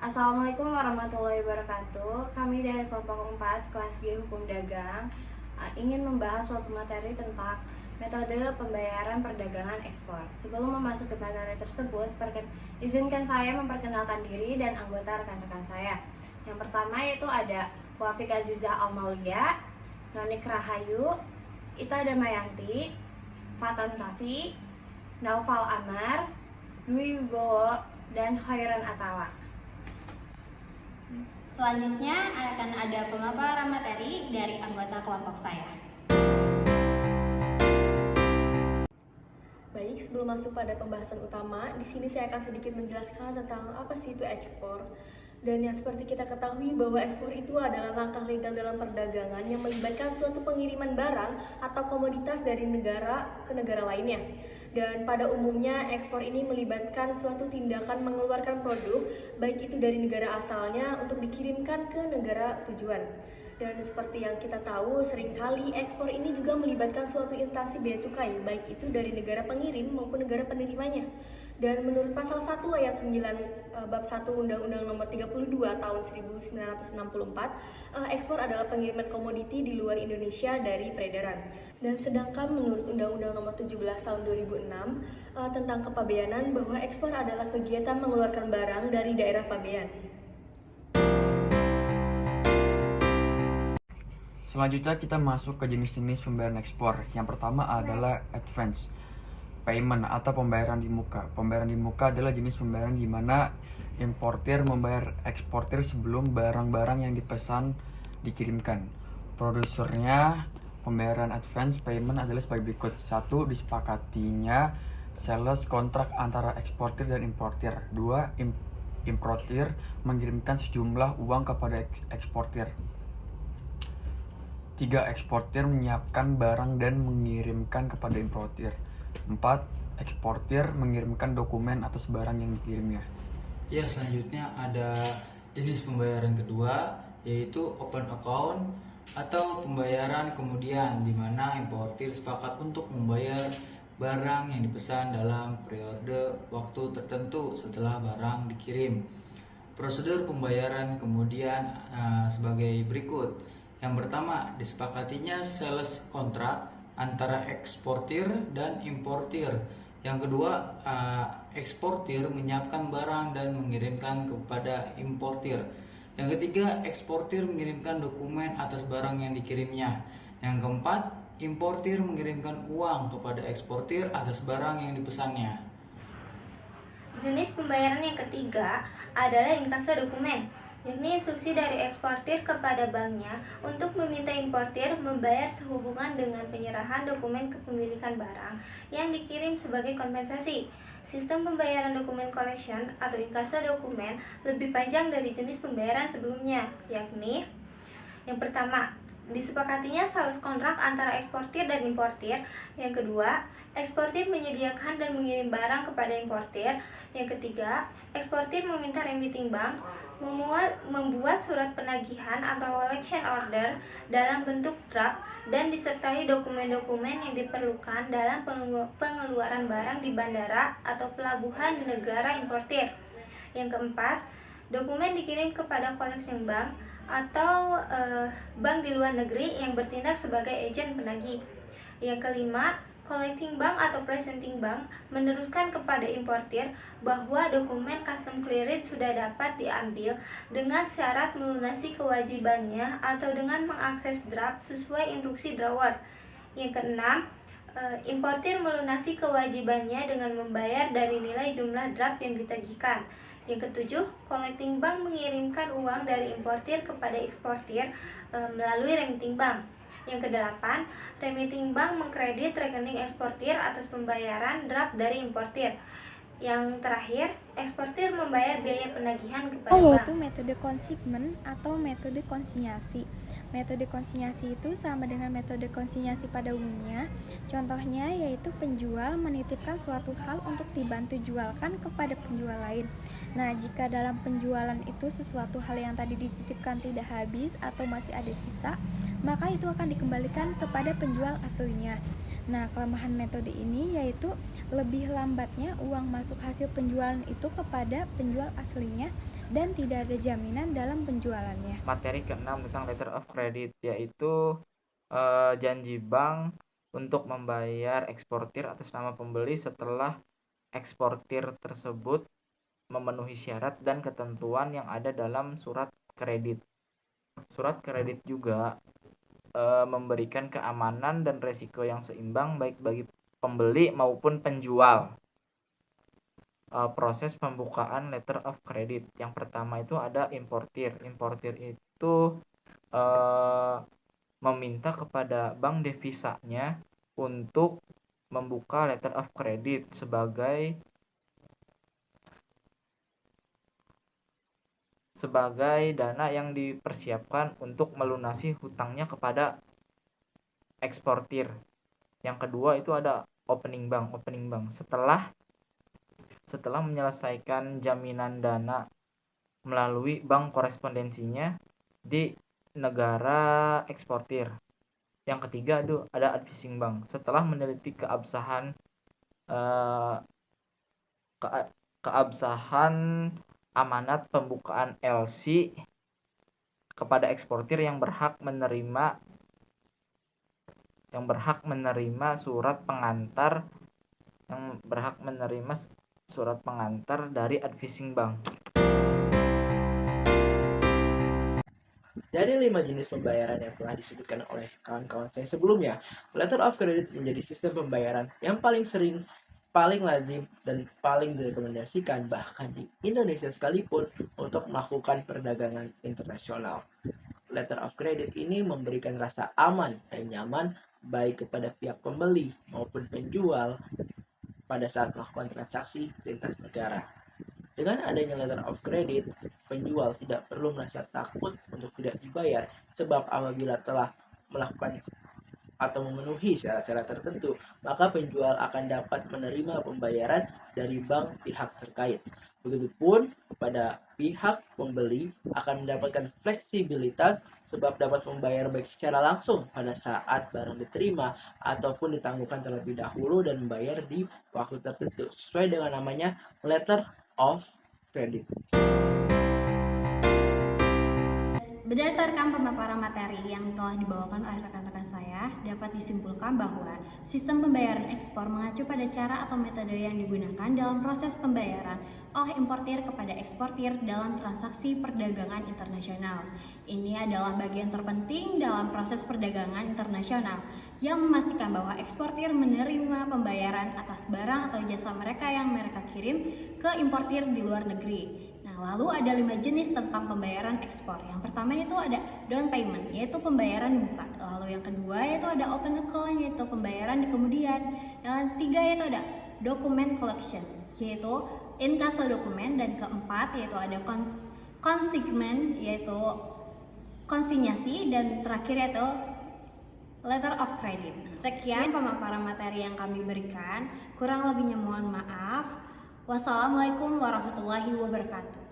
Assalamualaikum warahmatullahi wabarakatuh. Kami dari kelompok 4 kelas G Hukum Dagang ingin membahas suatu materi tentang metode pembayaran perdagangan ekspor. Sebelum memasuki materi tersebut, izinkan saya memperkenalkan diri dan anggota rekan-rekan saya. Yang pertama yaitu ada Wafik Azizah Almaulia, Nonik Rahayu, Ita Damayanti, Fatan Kafi, Naufal Amar, Dwi Wibowo, dan Khairan Atawa. Selanjutnya akan ada pemaparan materi dari anggota kelompok saya. Baik, sebelum masuk pada pembahasan utama, di sini saya akan sedikit menjelaskan tentang apa sih itu ekspor. Dan yang seperti kita ketahui bahwa ekspor itu adalah langkah legal dalam perdagangan yang melibatkan suatu pengiriman barang atau komoditas dari negara ke negara lainnya. Dan pada umumnya ekspor ini melibatkan suatu tindakan mengeluarkan produk, baik itu dari negara asalnya untuk dikirimkan ke negara tujuan. Dan seperti yang kita tahu, seringkali ekspor ini juga melibatkan suatu instansi bea cukai, baik itu dari negara pengirim maupun negara penerimanya. Dan menurut pasal 1 ayat 9 bab 1 Undang-Undang Nomor 32 tahun 1964, ekspor adalah pengiriman komoditi di luar Indonesia dari peredaran. Dan sedangkan menurut Undang-Undang Nomor 17 tahun 2006 tentang kepabeanan, bahwa ekspor adalah kegiatan mengeluarkan barang dari daerah pabean. Selanjutnya kita masuk ke jenis-jenis pembayaran ekspor. Yang pertama adalah advance payment atau pembayaran di muka. Pembayaran di muka adalah jenis pembayaran di mana importir membayar eksportir sebelum barang-barang yang dipesan dikirimkan. Prosesurnya pembayaran advance payment adalah sebagai berikut. 1. Disepakatinya sales kontrak antara eksportir dan importir. 2. Importir mengirimkan sejumlah uang kepada eksportir. 3. Eksportir menyiapkan barang dan mengirimkan kepada importir. 4. Eksportir mengirimkan dokumen atas barang yang dikirimnya. Ya, selanjutnya ada jenis pembayaran kedua, yaitu open account atau pembayaran kemudian, di mana importir sepakat untuk membayar barang yang dipesan dalam periode waktu tertentu setelah barang dikirim. Prosedur pembayaran kemudian sebagai berikut. Yang pertama, disepakatinya sales kontrak antara eksportir dan importir. Yang kedua, eksportir menyiapkan barang dan mengirimkan kepada importir. Yang ketiga, eksportir mengirimkan dokumen atas barang yang dikirimnya. Yang keempat, importir mengirimkan uang kepada eksportir atas barang yang dipesannya. Jenis pembayaran yang ketiga adalah inkaso dokumen, yakni instruksi dari eksportir kepada banknya untuk meminta importir membayar sehubungan dengan penyerahan dokumen kepemilikan barang yang dikirim sebagai kompensasi. Sistem pembayaran dokumen collection atau inkaso dokumen lebih panjang dari jenis pembayaran sebelumnya, yakni yang pertama, disepakatinya sales kontrak antara eksportir dan importir. Yang kedua, eksportir menyediakan dan mengirim barang kepada importir. Yang ketiga, eksportir meminta remitting bank membuat surat penagihan atau collection order dalam bentuk draft dan disertai dokumen-dokumen yang diperlukan dalam pengeluaran barang di bandara atau pelabuhan di negara importir. Yang keempat, dokumen dikirim kepada collection bank atau bank di luar negeri yang bertindak sebagai agen penagih. Yang kelima, collecting bank atau presenting bank meneruskan kepada importir bahwa dokumen custom cleared sudah dapat diambil dengan syarat melunasi kewajibannya atau dengan mengakses draft sesuai instruksi drawer. Yang keenam, importir melunasi kewajibannya dengan membayar dari nilai jumlah draft yang ditagihkan. Yang ketujuh, collecting bank mengirimkan uang dari importir kepada eksportir melalui remitting bank. Yang kedelapan, remitting bank mengkredit rekening eksportir atas pembayaran draft dari importir. Yang terakhir, eksportir membayar biaya penagihan kepada bank. Yaitu metode consignment atau metode konsinyasi. Metode konsinyasi itu sama dengan metode konsinyasi pada umumnya. Contohnya yaitu penjual menitipkan suatu hal untuk dibantu jualkan kepada penjual lain. Nah, jika dalam penjualan itu sesuatu hal yang tadi dititipkan tidak habis atau masih ada sisa, maka itu akan dikembalikan kepada penjual aslinya. Nah, kelemahan metode ini yaitu lebih lambatnya uang masuk hasil penjualan itu kepada penjual aslinya dan tidak ada jaminan dalam penjualannya. Materi ke-6 tentang letter of credit, yaitu janji bank untuk membayar eksportir atas nama pembeli setelah eksportir tersebut memenuhi syarat dan ketentuan yang ada dalam surat kredit. Surat kredit juga memberikan keamanan dan resiko yang seimbang baik bagi pembeli maupun penjual. Proses pembukaan letter of credit, yang pertama itu ada importir. Importir itu meminta kepada bank devisanya untuk membuka letter of credit sebagai dana yang dipersiapkan untuk melunasi hutangnya kepada eksportir. Yang kedua itu ada opening bank. Setelah menyelesaikan jaminan dana melalui bank korespondensinya di negara eksportir. Yang ketiga itu ada advising bank. Setelah meneliti keabsahan amanat pembukaan LC kepada eksportir yang berhak menerima surat pengantar dari advising bank. Dari 5 jenis pembayaran yang telah disebutkan oleh kawan-kawan saya sebelumnya, letter of credit menjadi sistem pembayaran yang paling sering, paling lazim, dan paling direkomendasikan bahkan di Indonesia sekalipun untuk melakukan perdagangan internasional. Letter of credit ini memberikan rasa aman dan nyaman baik kepada pihak pembeli maupun penjual pada saat melakukan transaksi lintas negara. Dengan adanya letter of credit, penjual tidak perlu merasa takut untuk tidak dibayar, sebab apabila telah melakukan atau memenuhi syarat-syarat tertentu, maka penjual akan dapat menerima pembayaran dari bank pihak terkait. Begitupun kepada pihak pembeli akan mendapatkan fleksibilitas sebab dapat membayar baik secara langsung pada saat barang diterima ataupun ditangguhkan terlebih dahulu dan membayar di waktu tertentu sesuai dengan namanya letter of credit. Berdasarkan pemaparan materi yang telah dibawakan oleh rekan-rekan saya, dapat disimpulkan bahwa sistem pembayaran ekspor mengacu pada cara atau metode yang digunakan dalam proses pembayaran oleh importir kepada eksportir dalam transaksi perdagangan internasional. Ini adalah bagian terpenting dalam proses perdagangan internasional yang memastikan bahwa eksportir menerima pembayaran atas barang atau jasa mereka yang mereka kirim ke importir di luar negeri. Lalu ada 5 jenis tentang pembayaran ekspor. Yang pertama itu ada down payment, yaitu pembayaran di muka. Lalu yang kedua yaitu ada open account, yaitu pembayaran di kemudian. Yang ketiga yaitu ada document collection, yaitu inkasso dokumen. Dan keempat yaitu ada consignment, yaitu konsinyasi. Dan terakhir yaitu letter of credit. Sekian pemaparan materi yang kami berikan. Kurang lebihnya mohon maaf. Wassalamualaikum warahmatullahi wabarakatuh.